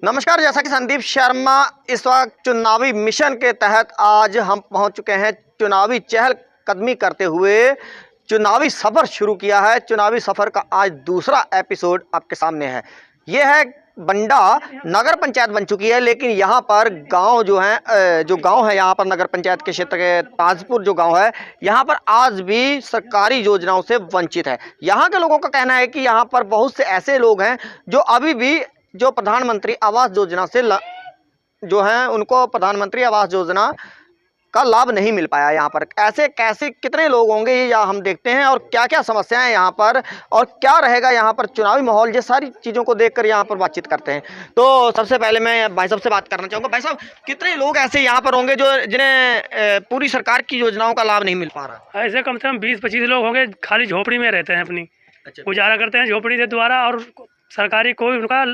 नमस्कार। जैसा कि संदीप शर्मा इस वक्त चुनावी मिशन के तहत आज हम पहुंच चुके हैं, चुनावी चहलकदमी करते हुए चुनावी सफ़र शुरू किया है। चुनावी सफ़र का आज दूसरा एपिसोड आपके सामने है। ये है बंडा नगर पंचायत बन चुकी है, लेकिन यहाँ पर गांव जो गांव है यहाँ पर नगर पंचायत के क्षेत्र के ताजपुर जो गांव है, यहाँ पर आज भी सरकारी योजनाओं से वंचित है। यहाँ के लोगों का कहना है कि यहाँ पर बहुत से ऐसे लोग हैं जो अभी भी जो प्रधानमंत्री आवास योजना से जो हैं उनको प्रधानमंत्री आवास योजना का लाभ नहीं मिल पाया। यहाँ पर ऐसे कैसे कितने लोग होंगे ये हम देखते हैं, और क्या क्या समस्याएं हैं यहाँ पर और क्या रहेगा यहाँ पर चुनावी माहौल, ये सारी चीज़ों को देखकर यहाँ पर बातचीत करते हैं। तो सबसे पहले मैं भाई साहब से बात करना चाहूँगा। भाई साहब, कितने लोग ऐसे यहाँ पर होंगे जो जिन्हें पूरी सरकार की योजनाओं का लाभ नहीं मिल पा रहा? ऐसे कम से कम 20-25 लोग होंगे, खाली झोपड़ी में रहते हैं, अपनी गुजारा करते हैं झोपड़ी के द्वारा, और सरकारी कोई उनका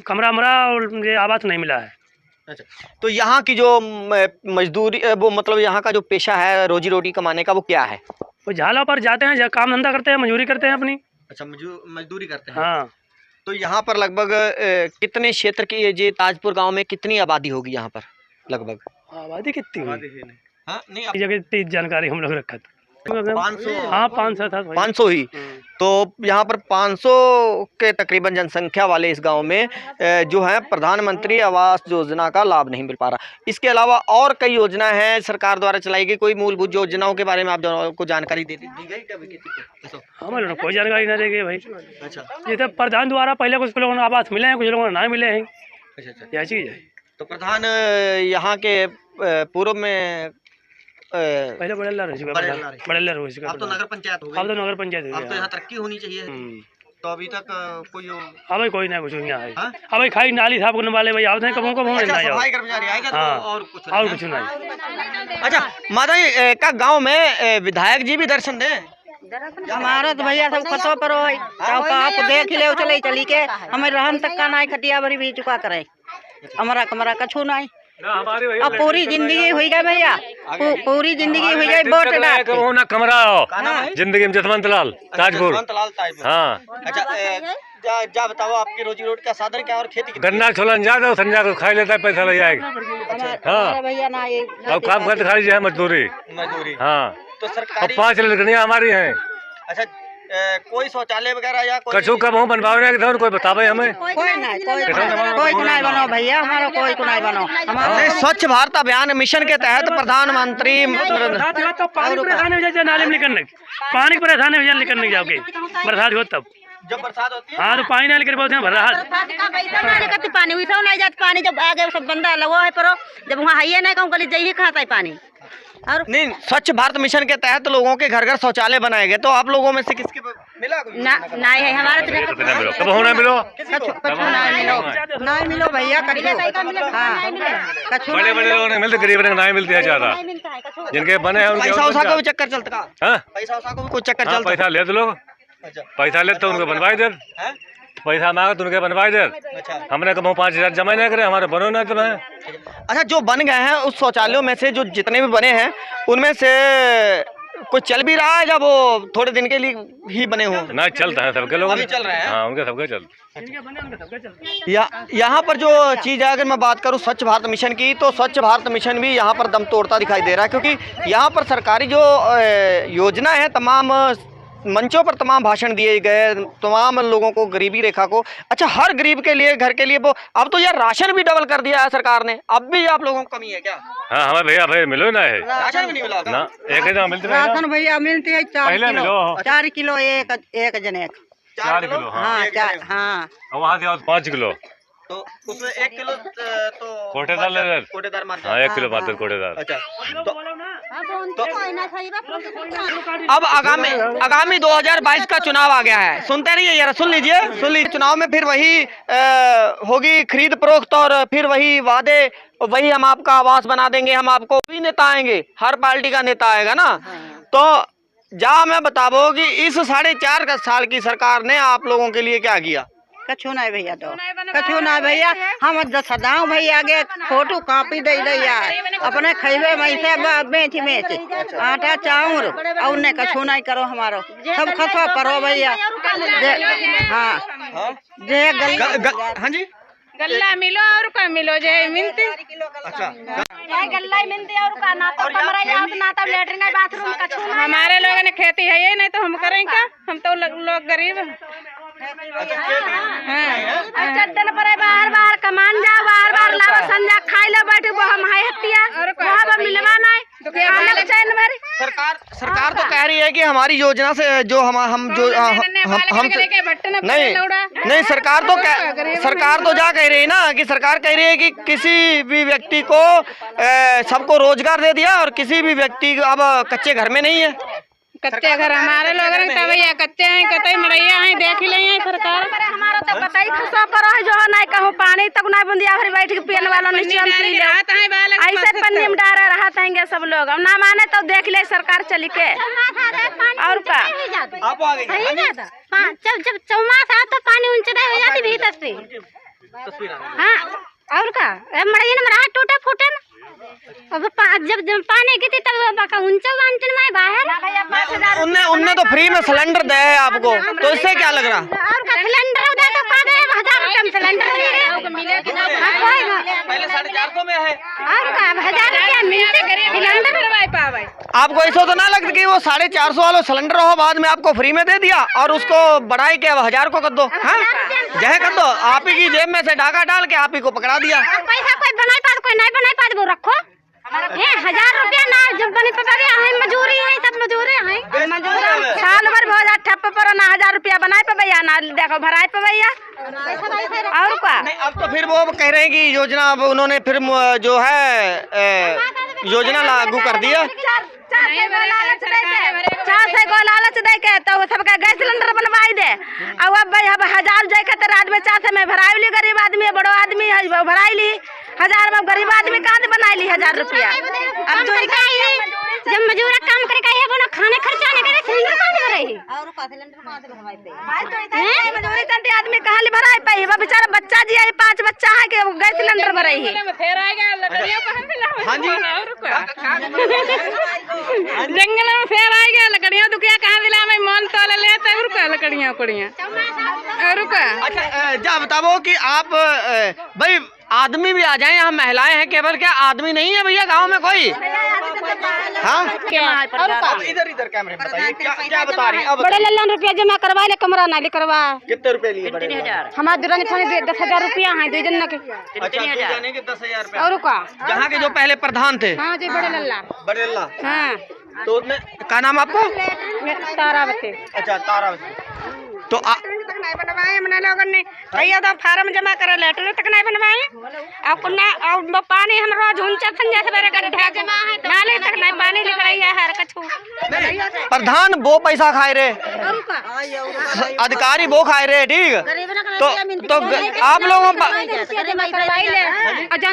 कमरा और ये आवास नहीं मिला है। अच्छा, तो यहाँ की जो मजदूरी वो मतलब यहाँ का जो पेशा है रोजी रोटी कमाने का, वो क्या है? वो झाला पर जाते हैं, काम धंधा करते हैं, मजदूरी करते हैं अपनी। अच्छा, मजदूरी करते हैं। हाँ। तो यहाँ पर लगभग कितने क्षेत्र की ये ताजपुर गांव में कितनी आबादी होगी यहाँ पर लगभग? आबादी कितनी हाँ, नहीं जगह जानकारी हम लोग रखा था 500। हाँ, 500 था। 500 ही। तो यहाँ पर 500 के तकरीबन जनसंख्या वाले इस गांव में जो है प्रधानमंत्री आवास योजना का लाभ नहीं मिल पा रहा। इसके अलावा और कई योजनाएं हैं सरकार द्वारा चलाई गई। कोई मूलभूत योजनाओं के बारे में आपको जानकारी दी गई क्या? हमें कोई जानकारी ना देगी भाई। अच्छा, जैसे प्रधान द्वारा पहले कुछ लोगों को आवास मिले हैं, कुछ लोगों को ना मिले हैं। अच्छा, क्या चीज़ है? तो प्रधान यहाँ के पूर्व में पहले बड़ेला रह चुका, अब तो नगर पंचायत हो गई। अब तो नगर पंचायत हो गया। अब तो यहाँ तरक्की होनी चाहिए। तो अभी तक कोई हाँ भाई, कोई ना कुछ यहाँ है। हाँ भाई, खाई नाली साफ करने वाले भाई आते हैं, कब सफाई कर्मचारी आएगा तो और कुछ नहीं। अच्छा माता जी का गांव में विधायक जी भी दर्शन दें? हमारा तो भैया सब खतो पर आप देख ले चले चली के हमें रहन तक का नहीं, खटिया भरी भी चुका करे, हमारा कमरा कछू नहीं। अब पूरी जिंदगी हुई गई भैया, पूरी जिंदगी हुई गई वोट डाल ना कमरा जिंदगी में। जसवंत लाल ताजपुर। हाँ। अच्छा, जा बताओ आपकी रोजी रोटी का साधन क्या और खेती? गन्ना छोला जाता संजा को खाई लेता है, पैसा लग जाएगा। हाँ भैया ना, ये अब काम करते खाली है मजदूरी। हाँ, तो सरकारी 5 लड़कियां हमारी हैं। अच्छा, कोई शौचालय वगैरह या कोई कछु कब हम बनवाने के कोई बतावे हमें? कोई नहीं बनो भैया, हमारा कोई नहीं बनो। हमारे स्वच्छ भारत अभियान मिशन के तहत प्रधानमंत्री तो पानी नाले में निकलने, पानी परेशान है निकलने जाओगे, बरसात हो तब, जब बरसात होती है। हाँ, तो पानी नाले कर बहुत भरा पानी हुई नहीं जाता, पानी जब आगे सब बंदा लगो है, पर जब वहाँ है नहीं कहूँ गली जाइए खाता है पानी। और नहीं, स्वच्छ भारत मिशन के तहत लोगों के घर घर शौचालय बनाए गए, तो आप लोगों में से किसके मिला? नहीं है हमारे तो कब होना मिलो, नहीं मिलो भैया, बड़े बड़े लोगों ने मिलते, गरीब ने नहीं मिलती है ज्यादा, जिनके बने हैं उनके पैसा उसा को भी चक्कर चलता। पैसा उसा को भी कोई चक्कर चलता? पैसा ले तो लोग, पैसा ले तो उनको बनवाई दे, पैसा मांगा तो उनके बनवाई दे। हमने कब 5000 जमा नहीं करे, हमारे बनो ना तुम्हें। अच्छा, जो बन गए हैं उस शौचालयों में से जो जितने भी बने हैं उनमें से कोई चल भी रहा है, जब वो थोड़े दिन के लिए ही बने हो? ना, चलता है सबके लोग, अभी चल रहे हैं। हाँ, उनके सबके चलते। यहाँ पर जो चीज़ है, अगर मैं बात करूँ स्वच्छ भारत मिशन की, तो स्वच्छ भारत मिशन भी यहाँ पर दम तोड़ता दिखाई दे रहा है, क्योंकि यहाँ पर सरकारी जो योजना है, तमाम मंचों पर तमाम भाषण दिए गए, तमाम लोगों को गरीबी रेखा को, अच्छा हर गरीब के लिए घर के लिए वो, अब तो यार राशन भी डबल कर दिया है सरकार ने। अब भी आप लोगों को कमी है क्या? हाँ, हमें भैया भाई मिलो ना है, राशन भी नहीं मिला ना, एक ही मिलते राशन भैया मिलते है 4 किलो एक जने 4 किलो। हाँ, वहाँ से 5 किलो, तो उसमें 1 किलो तो कोटेदार मार। हाँ, 1 किलो मारते कोटेदार। अच्छा, अब आगामी 2022 का चुनाव आ गया है, सुनते नहीं है यार, सुन लीजिए। चुनाव में फिर वही होगी खरीद फरोख्त, और फिर वही वादे, वही हम आपका आवास बना देंगे, हम आपको भी नेता आएंगे, हर पार्टी का नेता आएगा ना। तो जा मैं बताओ कि इस 4.5 साल की सरकार ने आप लोगों के लिए क्या किया? कछु नहीं भैया, तो कछु नहीं भैया, हम सदाऊ भैया आगे फोटो कॉपी दे यार, अपने खैबे में बेच आटा चाउर और ने कछु नहीं करो, हमारो सब खसवा करो भैया। हाँ, हाँ जी, गल्ला मिलो और का मिलो जे मिलते। अच्छा, गल्ला ही मिलते और का ना तो कमरा याद ना तो लेटरिन बाथरूम का छूना। हमारे लोगों ने खेती है ये नहीं तो हम करें क्या, हम तो लोग गरीब हैं। चट्टन पर बाहर बाहर कमान जा, बाहर बाहर लावा संजा खाई लो बैठे वो हम है हत्या वहाँ मिलवा नहीं सरकार तो कह रही है कि हमारी योजना से जो हम नहीं सरकार तो जा कह रही है ना कि सरकार कह रही है कि किसी भी व्यक्ति को सबको रोजगार दे दिया और किसी भी व्यक्ति अब कच्चे घर में नहीं है। कच्चे घर हमारे लोग भैया कच्चे हैं, कतई मरैया हैं, देख ही नहीं है सरकार। हमारा तो बताई खसो पर जो नहीं कहूँ पानी तक ना बंदिया भर बैठ के पियन वाला ऐसे पन्नी में डारा रहते हैं सब लोग। अब ना माने तो देख ले सरकार चली के और का जब चौमास आ तो पानी ऊंचा हो जाती भीतर से। हाँ और का मरैया में रहा टूटे फूटे अब जब पानी गिरती तब ऊंचा वांटन में बाहर उनने तो फ्री में सिलेंडर दे है आपको, तो इससे क्या लग रहा? और का सिलेंडर दे तो पा दे 1000 रुपए में सिलेंडर मिले पहले 450 में है और का 1000 रुपए मिलते सिलेंडर करवाई पावे। आपको ऐसा तो ना लगता कि वो 450 वाला सिलेंडर हो बाद में आपको फ्री में दे दिया और उसको बढ़ाई के 1000 को कर दो? हाँ जय कर दो, आप ही की जेब में से डाका डाल के आप ही को पकड़ा दिया। पैसा कोई बनाई पा कोई नहीं बनाई पा वो रखो 1000 रुपया ना जब बनी पता मजूरी है सब मजूरी है साल भर बहुत ठप्प पर ना 1000 रुपया बनाए पे भैया ना देखो भराए पे भैया और क्या। अब तो फिर वो कह रहे हैं कि योजना अब उन्होंने फिर जो है योजना लागू कर दिया 400 को लालच दे के तो सबका गैस सिलेंडर बनवाई दे। अब भाई अब 1000 जाए के रात में 400 में भराई ली, गरीब आदमी बड़ो आदमी है वो भराई ली 1000 में, गरीब आदमी कहाँ बनाई ली 1000 रुपया। अब जो जब मजूर काम करे कहे बोलो खाने खर्चा नहीं करे सिलेंडर कहाँ से भराई और का सिलेंडर कहाँ से भरवाई पे मजूरी करते आदमी कहाँ ले भराई पे वो बेचारा बच्चा जी है 5 बच्चा है कि गैस सिलेंडर भराई है। जंगल में फेर आ गया लकड़ियां दुखिया कहाँ दिला में मन तोल लेते और का लकड़ियां पड़ियां और का। अच्छा जा बताओ कि आप भाई आदमी भी आ जाए, हम महिलाएं हैं केवल, क्या आदमी नहीं है भैया गांव में कोई? हाँ इधर कैमरे में बताइए क्या बता रही है? बड़े लल्ला रुपया जमा करवा ले कमरा ना ले करवा। कितने रुपए लिए? 3000 हमारे दुरानी थाने 10,000 रुपया है 2 जन के। अच्छा 10,000 रुपया और का जहाँ के जो पहले प्रधान थे? हाँ जी बड़े लल्ला। हाँ तो क्या नाम आपको? तारावती। अच्छा तारावती। तो नहीं बनवाए हमने लोगों ने भैया तो फार्म जमा करे लेटर तक नहीं बनवाए और पानी हम रोज ऊंचा संजा सवेरे कर नाले तक नहीं पानी लिख रही है हर कछु। प्रधान वो पैसा खाए रहे, अधिकारी वो खाए रहे, ठीक तो आप लोगों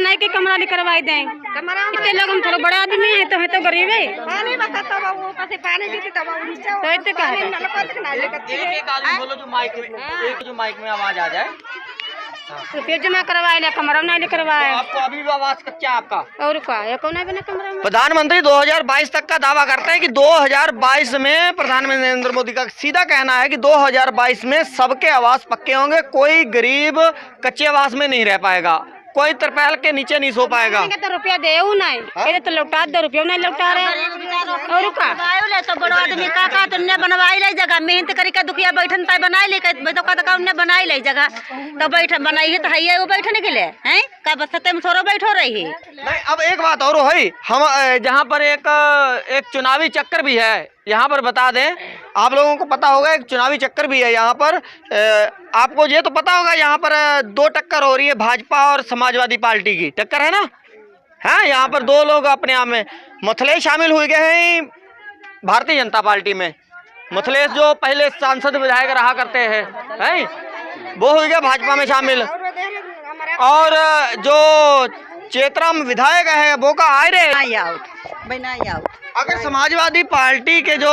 नहीं की कमरा नहीं करवाई दें। इतने लोग हम थोड़ा बड़ा आदमी है तो गरीब है जो माइक में आवाज आ जाए रुपये जमा करवाए ले कमरा नहीं करवाए। आपको अभी भी आवाज कच्चा आपका और क्या ये कौन है बिना कमरा में? प्रधानमंत्री 2022 तक का दावा करते हैं कि 2022 में प्रधानमंत्री नरेंद्र मोदी का सीधा कहना है कि 2022 में सबके आवास पक्के होंगे, कोई गरीब कच्चे आवास में नहीं रह पाएगा, कोई तरपाल के नीचे नहीं सो पाएगा। तो रुपया दे नहीं तो लौटा दे रुपया नहीं लौटा रहे और का तो बड़ा आदमी का तुमने बनवाई ले जगह मेहनत करके दुखिया बैठन ताई बनाई ले तो का उन्हें बनाई ले जगह तो बैठ बनाई है तो है वो बैठने के लिए हैं का बसते में थोड़ा बैठो रही है। नहीं अब एक बात और है, हम जहाँ पर एक चुनावी चक्कर भी है यहाँ पर बता दें, आप लोगों को पता होगा एक चुनावी चक्कर भी है यहाँ पर। आपको ये तो पता होगा यहाँ पर 2 टक्कर हो रही है, भाजपा और समाजवादी पार्टी की टक्कर है ना। हाँ यहाँ पर 2 लोग अपने आप में मुथलेश शामिल हुए गए हैं भारतीय जनता पार्टी में। मुथलेश जो पहले सांसद विधायक रहा करते हैं वो हो गया भाजपा में शामिल, और जो चेतराम विधायक है वो का आए रहे। अगर समाजवादी पार्टी के जो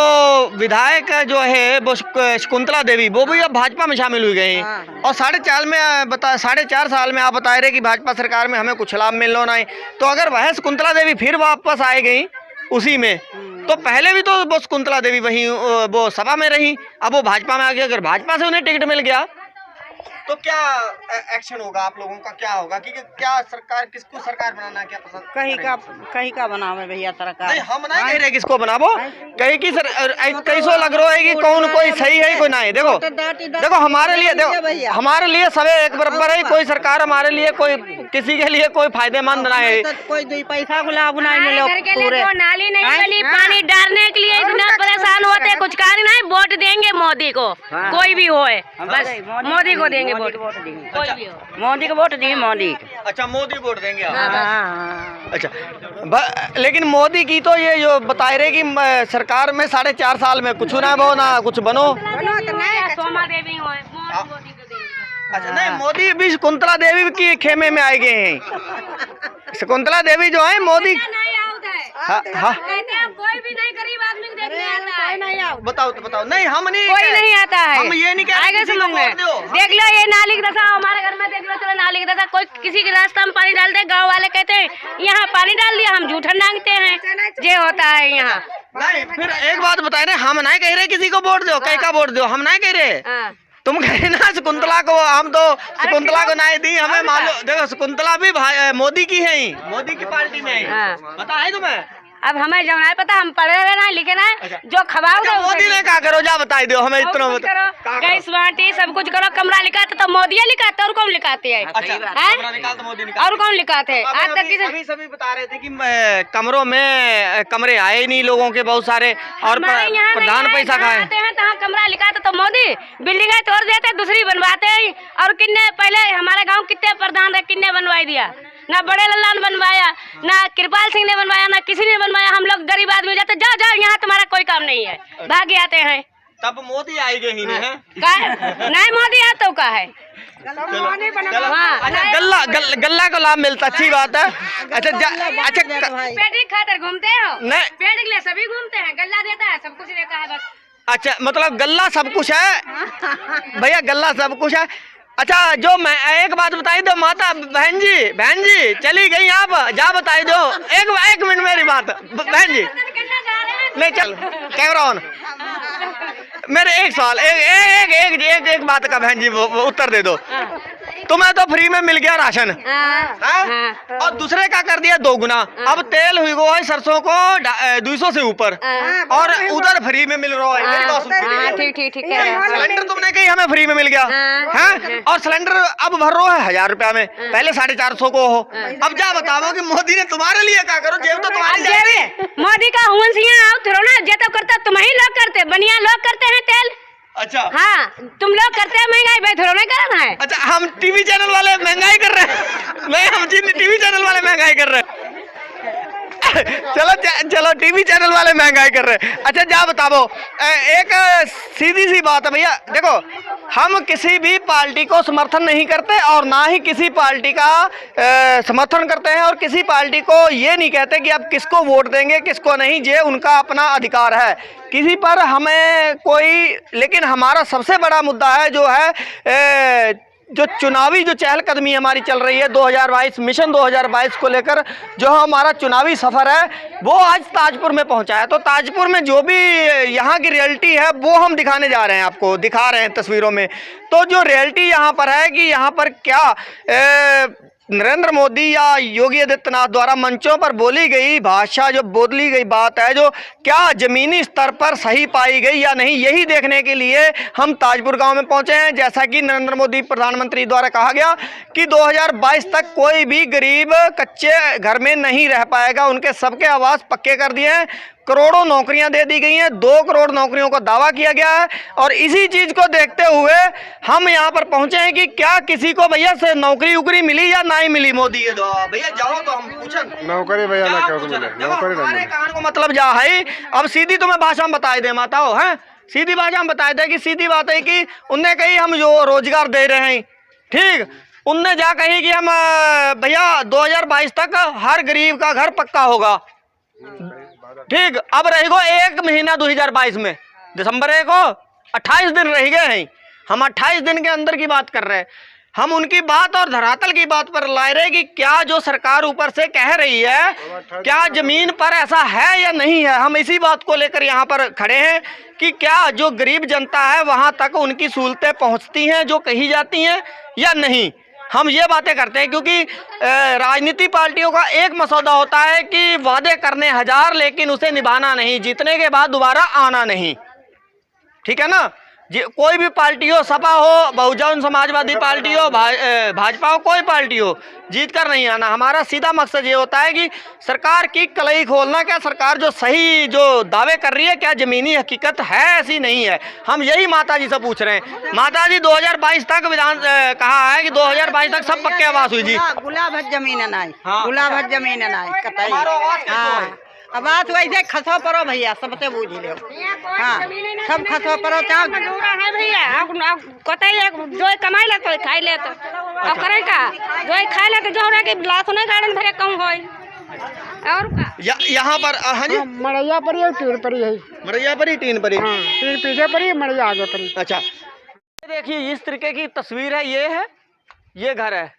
विधायक जो है वो शकुंतला देवी वो भी अब भाजपा में शामिल हुई गई और 4.5 साल में आप बता रहे कि भाजपा सरकार में हमें कुछ लाभ मिलना नहीं। तो अगर वह शकुंतला देवी फिर वापस आए गई उसी में, तो पहले भी तो वो शकुंतला देवी वहीं वो सभा में रही, अब वो भाजपा में आ गई। अगर भाजपा से उन्हें टिकट मिल गया तो क्या एक्शन होगा आप लोगों का, क्या होगा कि क्या सरकार, किसको सरकार बनाना क्या पसंद कहीं का बनावे भैया सरकार। नहीं हम नहीं कह रहे किसको बनाबो, कहीं की सर कैसो लग रहा है कि कौन कोई सही है कोई नहीं। देखो देखो हमारे लिए, देखो हमारे लिए सब एक बराबर है, कोई सरकार हमारे लिए कोई किसी के लिए कोई फायदेमंद नहीं है। कोई 2 पैसा को लाभ नहीं मिले, पूरे नाली नहीं बनी, पानी डालने के लिए इतना परेशान होते, कुछ कार्य नहीं। वोट देंगे मोदी को, कोई भी हो, बस मोदी को देंगे वोट, कोई भी हो मोदी को वोट देंगे, मोदी। अच्छा मोदी वोट देंगे आप? अच्छा लेकिन मोदी की तो ये जो बता रहे कि सरकार में 4.5 साल में कुछ ना बनो ना कुछ बनो। सोमा देवी हो, मोदी को देंगे। अच्छा नहीं, मोदी भी शकुंतला देवी की खेमे में आए गए हैं। शकुंतला देवी जो है मोदी कहते हैं कोई भी नहीं गरीब आदमी देखने आता है। बताओ तो बताओ। नहीं हम नहीं, कोई नहीं आता है, हम ये नहीं कह रहे किसी को वोट दो। देख लो ये नाली की दशा हमारे घर में, देख लो चलो नाली की दशा, कोई किसी के रास्ता में पानी डालते, गांव वाले कहते हैं यहाँ पानी डाल दिया, हम जूठन मांगते हैं, ये होता है यहाँ। नहीं फिर एक बात बताए रहे, हम नहीं कह रहे किसी को वोट दो, कहीं का वोट दो, हम नहीं कह रहे। तुम कहे ना शकुंतला को, हम तो शकुंतला को नहीं दी, हमें मालूम। देखो शकुंतला भी भाई मोदी की है ही, मोदी की पार्टी में है, पता है तुम्हें? अब हमें जो नहीं पता, हम पढ़े हुए ना लिखे ना, जो खबाओ अच्छा, मोदी ने क्या करो जा बताई दो हमें इतना करो, गैस बांटी सब कुछ करो, कमरा लिखाते तो मोदी लिखाते, और कौन लिखाते है? और कौन लिखाते है? आज तक अभी सभी बता रहे थे कि कमरों में कमरे आए नहीं लोगों के बहुत सारे, और प्रधान पैसा खाए हैं तो कमरा लिखाते तो मोदी बिल्डिंग तोड़ देते, दूसरी बनवाते हैं। और किन्ने पहले हमारे गाँव कितने प्रधान रहे, किन्ने बनवाई दिया? ना बड़े लल्ला ने बनवाया, ना कृपाल सिंह ने बनवाया, ना किसी ने बनवाया। हम लोग गरीब आदमी जाते, जाओ जाओ यहाँ तुम्हारा कोई काम नहीं है, भाग आते हैं। तब मोदी आएंगे ही नहीं, नहीं मोदी आता तो का है। अच्छा गल्ला को लाभ मिलता, अच्छी बात है। अच्छा अच्छा पेट की खातिर घूमते हो? नहीं, पेट के लिए सभी घूमते हैं, गल्ला देता है, सब कुछ देता है बस। अच्छा मतलब गल्ला सब कुछ है भैया, गल्ला सब कुछ है। अच्छा जो मैं एक बात बताई दो माता बहन जी चली गई आप, जा बताई दो एक मिनट मेरी बात बहन जी। नहीं चल कैमरा ऑन। मेरे एक सवाल, एक बात का बहन जी वो उत्तर दे दो। तुम्हें तो फ्री में मिल गया राशन, और दूसरे का कर दिया 2 गुना। अब तेल हुई वो है सरसों को 200 से ऊपर, और उधर फ्री में मिल रहा है। मेरी बात सुन, ठीक सिलेंडर तुमने कही हमें फ्री में मिल गया है, और सिलेंडर अब भर रहा है 1000 रुपया में, पहले 450 को हो। अब जा बताओ कि मोदी ने तुम्हारे लिए क्या करो, जेब तो तुम्हारी। मोदी का हुन सिंह आओ थोड़ा ना, जे तो करता तुम ही लोग करते, बनिया लोग करते हैं तेल। अच्छा हाँ तुम लोग करते हैं महंगाई, भाई थोड़ा नहीं करना है। अच्छा हम टीवी चैनल वाले महंगाई कर रहे हैं? नहीं हम टीवी चैनल वाले महंगाई कर रहे हैं। चलो टीवी चैनल वाले महंगाई कर रहे हैं। अच्छा जा बताओ, एक सीधी सी बात है भैया, देखो हम किसी भी पार्टी को समर्थन नहीं करते, और ना ही किसी पार्टी का समर्थन करते हैं, और किसी पार्टी को ये नहीं कहते कि आप किसको वोट देंगे किसको नहीं, ये उनका अपना अधिकार है। किसी पर हमें कोई, लेकिन हमारा सबसे बड़ा मुद्दा है जो है जो चुनावी जो चहलकदमी हमारी चल रही है 2022 मिशन 2022 को लेकर, जो हमारा चुनावी सफ़र है वो आज ताजपुर में पहुंचा है। तो ताजपुर में जो भी यहाँ की रियलिटी है वो हम दिखाने जा रहे हैं, आपको दिखा रहे हैं तस्वीरों में। तो जो रियलिटी यहाँ पर है कि यहाँ पर क्या नरेंद्र मोदी या योगी आदित्यनाथ द्वारा मंचों पर बोली गई भाषा, जो बोली गई बात है, जो क्या ज़मीनी स्तर पर सही पाई गई या नहीं, यही देखने के लिए हम ताजपुर गांव में पहुंचे हैं। जैसा कि नरेंद्र मोदी प्रधानमंत्री द्वारा कहा गया कि 2022 तक कोई भी गरीब कच्चे घर में नहीं रह पाएगा, उनके सबके आवास पक्के कर दिए हैं, करोड़ों नौकरियां दे दी गई हैं, 2 करोड़ नौकरियों का दावा किया गया है। और इसी चीज़ को देखते हुए हम यहाँ पर पहुँचे हैं कि क्या किसी को भैया से नौकरी उकरी मिली या नहीं मिली मोदी ये दो भैया जाओ तो हम पूछन नौकरी भैया ना क्यों मिले, नौकरी हमारे कहने को मतलब जा है। अब सीधी तुम्हें भाषा में बताए दे माताओ, हैं सीधी भाषा में बताए दे कि सीधी बात है कि उनने कही हम जो रोजगार दे रहे हैं, ठीक, उनने जा कही कि हम भैया 2022 तक हर गरीब का घर पक्का होगा, ठीक। अब रह गो 1 महीना 2022 में, दिसंबर 1 को 28 दिन रह गए हैं, हम 28 दिन के अंदर की बात कर रहे हैं। हम उनकी बात और धरातल की बात पर ला रहे कि क्या जो सरकार ऊपर से कह रही है क्या जमीन पर ऐसा है या नहीं है। हम इसी बात को लेकर यहाँ पर खड़े हैं कि क्या जो गरीब जनता है वहाँ तक उनकी सहूलतें पहुँचती हैं जो कही जाती हैं या नहीं। हम ये बातें करते हैं क्योंकि राजनीति पार्टियों का एक मसौदा होता है कि वादे करने 1000 लेकिन उसे निभाना नहीं, जीतने के बाद दोबारा आना नहीं, ठीक है ना। कोई भी पार्टी हो, सपा हो, बहुजन समाजवादी पार्टी हो, भाजपा हो, कोई पार्टी हो, जीत कर नहीं आना। हमारा सीधा मकसद ये होता है कि सरकार की कलई खोलना, क्या सरकार जो सही जो दावे कर रही है क्या ज़मीनी हकीकत है ऐसी नहीं है। हम यही माता जी से पूछ रहे हैं। माता जी 2022 तक विधान कहा है कि 2022 तक सब पक्के आवास हुई जी, गुलाब जमीन नाई, हाँ। गुलाब जमीन नाई कतई। हाँ आवास वैसे खसो परो भैया, सबसे बूझ लो। हाँ सब खसो परो चाव है भैया। अब कतई जो कमाई ले तो खाई ले तो अब करे का, जो खाई ले तो जो रहा कि लाख नहीं गार्डन भरे कम होई और का। यहाँ पर हाँ जी मड़ैया परी और टीन परी है। मड़ैया परी टीन परी, टीन पीछे परी मड़ैया आगे परी। अच्छा देखिए इस तरीके की तस्वीर है, ये घर है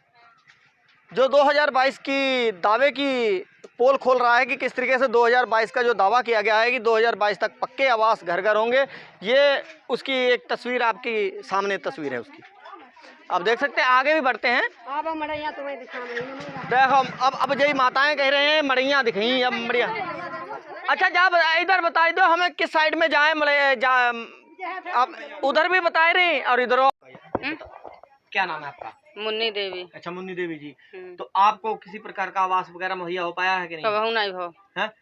जो 2022 की दावे की पोल खोल रहा है कि किस तरीके से 2022 का जो दावा किया गया है कि 2022 तक पक्के आवास घर घर होंगे। ये उसकी एक तस्वीर आपकी सामने तस्वीर है उसकी, आप देख सकते हैं। आगे भी बढ़ते हैं। देखो अब यही माताएं कह रहे हैं मड़ैया दिख रही, अब मड़ैया। अच्छा जा इधर बता दो हमें किस साइड में जाए, आप उधर भी बता रहे और इधर। क्या नाम है आपका? मुन्नी देवी। अच्छा मुन्नी देवी जी, तो आपको किसी प्रकार का आवास वगैरह मुहैया हो पाया है कि नहीं? कबहू नहीं हो,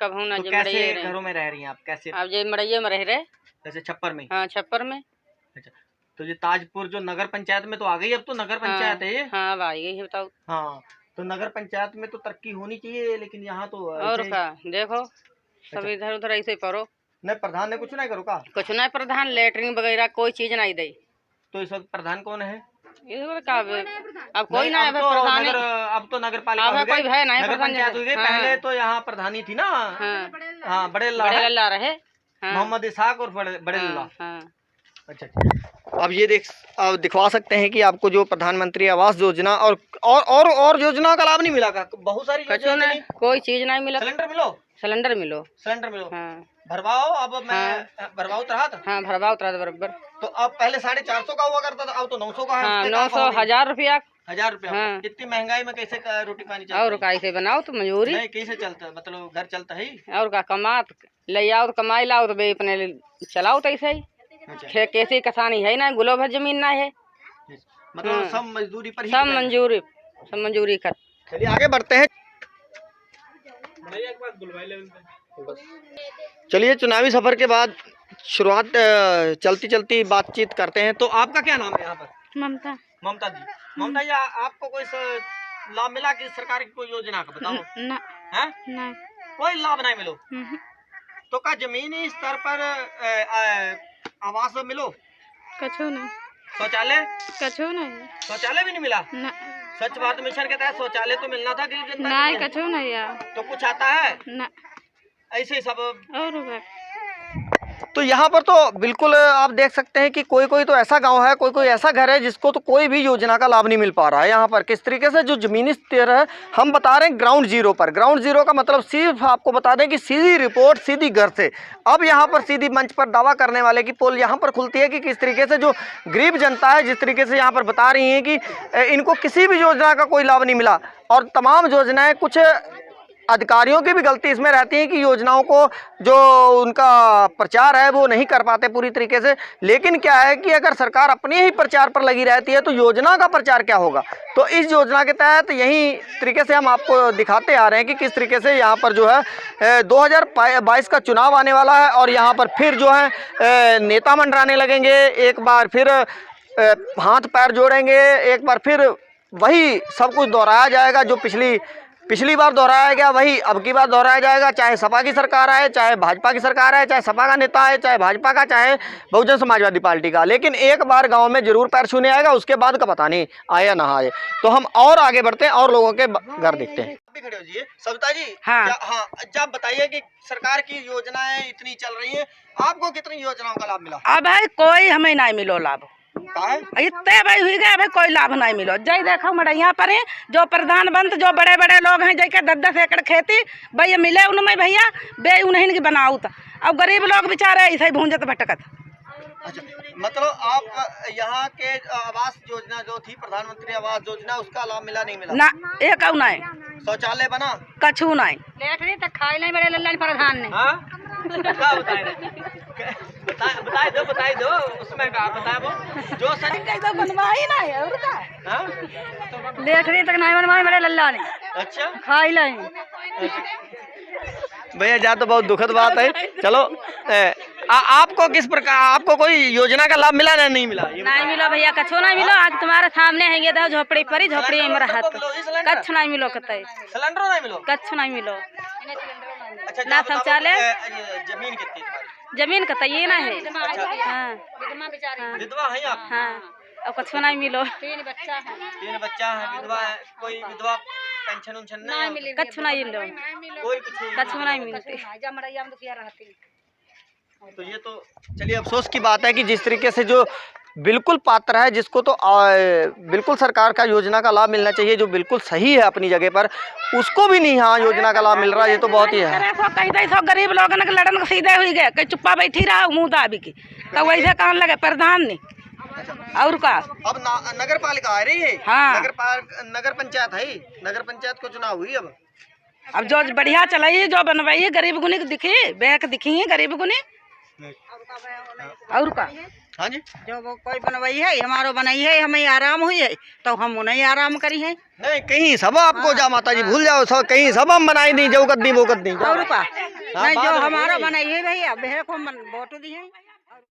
कबहू ना। तो कैसे घरों में रह रही हैं आप, कैसे? आप जे मड़ैये में रह रहे, जैसे छप्पर में? हाँ छप्पर में। अच्छा तो ये ताजपुर जो नगर पंचायत में तो आ गई, अब तो नगर पंचायत है ये। हाँ अब आ गई है, बताओ। हाँ तो नगर पंचायत में तो तरक्की होनी चाहिए, लेकिन यहाँ तो और का देखो सब इधर उधर ऐसे पढ़ो। नहीं प्रधान ने कुछ नहीं करो का? कुछ नहीं प्रधान, लेटरिन वगैरह कोई चीज नहीं दे। तो इस वक्त प्रधान कौन है? अब कोई ना, अब तो नगर पालिका हो गई, नगर पंचायत हो गई। पहले तो यहाँ प्रधानी थी ना, हाँ बड़े लल्ला रहे, मोहम्मद इसाक और बड़े लल्ला। अच्छा अब ये अब दिखवा सकते हैं कि आपको जो प्रधानमंत्री आवास योजना और योजना का लाभ नहीं मिला का? बहुत सारी योजना, कोई चीज नहीं मिला। सिलेंडर मिलो। हाँ भरवाओ, अब मैं भरवाओ रहा था। हाँ भरवाओ बराबर। तो अब पहले 450 का हुआ करता था, अब तो 900 का है। हाँ 900 1000 रुपया। 1000 रुपया। हाँ। इतनी महंगाई में कैसे रोटी पानी चलता? और कैसे बनाओ तो मजूरी नहीं कैसे चलता, मतलब घर चलता है। और का कमात ले आओ तो कमाई लाओ तो बे अपने चलाओ तो ऐसे ही। अच्छा। कैसी किसानी है ना, गुलो भर जमीन ना है, मतलब सब मजदूरी पर ही, सब मंजूरी कर। चलिए आगे बढ़ते हैं। चलिए चुनावी सफर के बाद शुरुआत चलती चलती बातचीत करते हैं। तो आपका क्या नाम है यहाँ पर? ममता। ममता जी, ममता जी आपको कोई लाभ मिला कि सरकार की कोई योजना का बताओ? ना, है ना। कोई लाभ नहीं मिलो। तो क्या जमीनी स्तर पर आवास मिलो? कछु नहीं। शौचालय? कछु नहीं। शौचालय भी नहीं मिला? ना। स्वच्छ भारत मिशन के तहत शौचालय तो मिलना था गरीब जनता नहीं, कछु नहीं यार। तो कुछ आता है ना, ऐसे ही सब। और तो यहाँ पर तो बिल्कुल आप देख सकते हैं कि कोई कोई तो ऐसा गांव है, कोई कोई ऐसा घर है जिसको तो कोई भी योजना का लाभ नहीं मिल पा रहा है। यहाँ पर किस तरीके से जो जमीनी स्तर है, हम बता रहे हैं ग्राउंड जीरो पर। ग्राउंड जीरो का मतलब सिर्फ आपको बता दें कि सीधी रिपोर्ट सीधी घर से। अब यहाँ पर सीधी मंच पर दावा करने वाले की पोल यहाँ पर खुलती है कि किस तरीके से जो गरीब जनता है, जिस तरीके से यहाँ पर बता रही हैं कि इनको किसी भी योजना का कोई लाभ नहीं मिला। और तमाम योजनाएँ, कुछ अधिकारियों की भी गलती इसमें रहती है कि योजनाओं को जो उनका प्रचार है वो नहीं कर पाते पूरी तरीके से। लेकिन क्या है कि अगर सरकार अपने ही प्रचार पर लगी रहती है तो योजना का प्रचार क्या होगा। तो इस योजना के तहत यही तरीके से हम आपको दिखाते आ रहे हैं कि किस तरीके से यहाँ पर जो है 2022 का चुनाव आने वाला है और यहाँ पर फिर जो है नेता मंडराने लगेंगे, एक बार फिर हाथ पैर जोड़ेंगे, एक बार फिर वही सब कुछ दोहराया जाएगा जो पिछली बार दोहराया गया, वही अब की बार दोहराया जाएगा। चाहे सपा की सरकार आए, चाहे भाजपा की सरकार आए, चाहे सपा का नेता आए, चाहे भाजपा का, चाहे बहुजन समाजवादी पार्टी का, लेकिन एक बार गांव में जरूर पैर छूने आएगा, उसके बाद का पता नहीं आया ना आए। तो हम और आगे बढ़ते हैं और लोगों के घर देखते हैं। खड़े हो जी सविता जी। हाँ। आप बताइए कि सरकार की योजनाएं इतनी चल रही है, आपको कितनी योजनाओं का लाभ मिला? अब है कोई हमें नहीं मिलो लाभ, इतने भाई हुई गए भाई कोई लाभ नहीं मिलो। जय देखो मड़ैया पर है, जो प्रधानमंत्री जो बड़े बड़े लोग हैं जैसे 10-10 एकड़ खेती भैया मिले उनमें भैया बे उन्हें की बनाऊ था। अब गरीब लोग बेचारे ऐसे ही भूंजत भटकत। अच्छा, मतलब आप यहाँ के आवास योजना जो थी प्रधानमंत्री आवास योजना उसका लाभ मिला नहीं मिला? ना एक नहीं, शौचालय बना कछु नहीं। लेट तक खाई नहीं बड़े लल्ला प्रधान ने। बताई दो उसमें का बताए वो जो तो बनवाई नहीं है और का लेट तक नहीं बनवाई बड़े लल्ला ने। अच्छा खाई नहीं भैया जा तो बहुत दुखद बात है। चलो आपको किस प्रकार आपको कोई योजना का लाभ मिला ना नहीं मिला? नहीं मिलो भैया, कछो नहीं मिलो। आज तुम्हारे सामने है तो झोपड़ी परी झोपड़ी में रहत कछ नहीं मिलो, कतई सिलेंडर नहीं मिलो, कछ नहीं मिलो। अच्छा ना शौचालय, जमीन कितनी तुम्हारी? जमीन कतई ना है। हाँ विधवा है आप? हाँ और कछो नहीं मिलो। 3 बच्चा है, विधवा है, कोई विधवा पेंशन उंशन नहीं मिली? कछ नहीं मिलो, कोई कुछ कछ नहीं मिलती। तो ये तो चलिए अफसोस की बात है कि जिस तरीके से जो बिल्कुल पात्र है जिसको तो बिल्कुल सरकार का योजना का लाभ मिलना चाहिए, जो बिल्कुल सही है अपनी जगह पर, उसको भी नहीं हाँ योजना का लाभ मिल रहा है। ये तो बहुत ही है। कहीं गरीब लोगों ने लड़न सीधे हुई गए, कहीं चुप्पा बैठी रहा मुँह दाबी की तो वैसे कहाँ लगे प्रधान ने और का। अब नगर पालिका आ रही है। हाँ। नगर पंचायत है, नगर पंचायत को चुनाव हुई। अब जो बढ़िया चलाई जो बनवाई है गरीब गुनी दिखी बैक दिखी है गरीब गुनी और का। हाँ जी, जो वो कोई बनवाई है हमारो बनाई है हमें आराम हुई है तो हम उन्हें आराम करी है। नहीं कहीं सब आपको जा माता जी भूल जाओ, सब कहीं सब हम बनाई दी जो कद दी वो कद दी और का नहीं जो हमारा बनाई है भैया बेह को वोट दी है।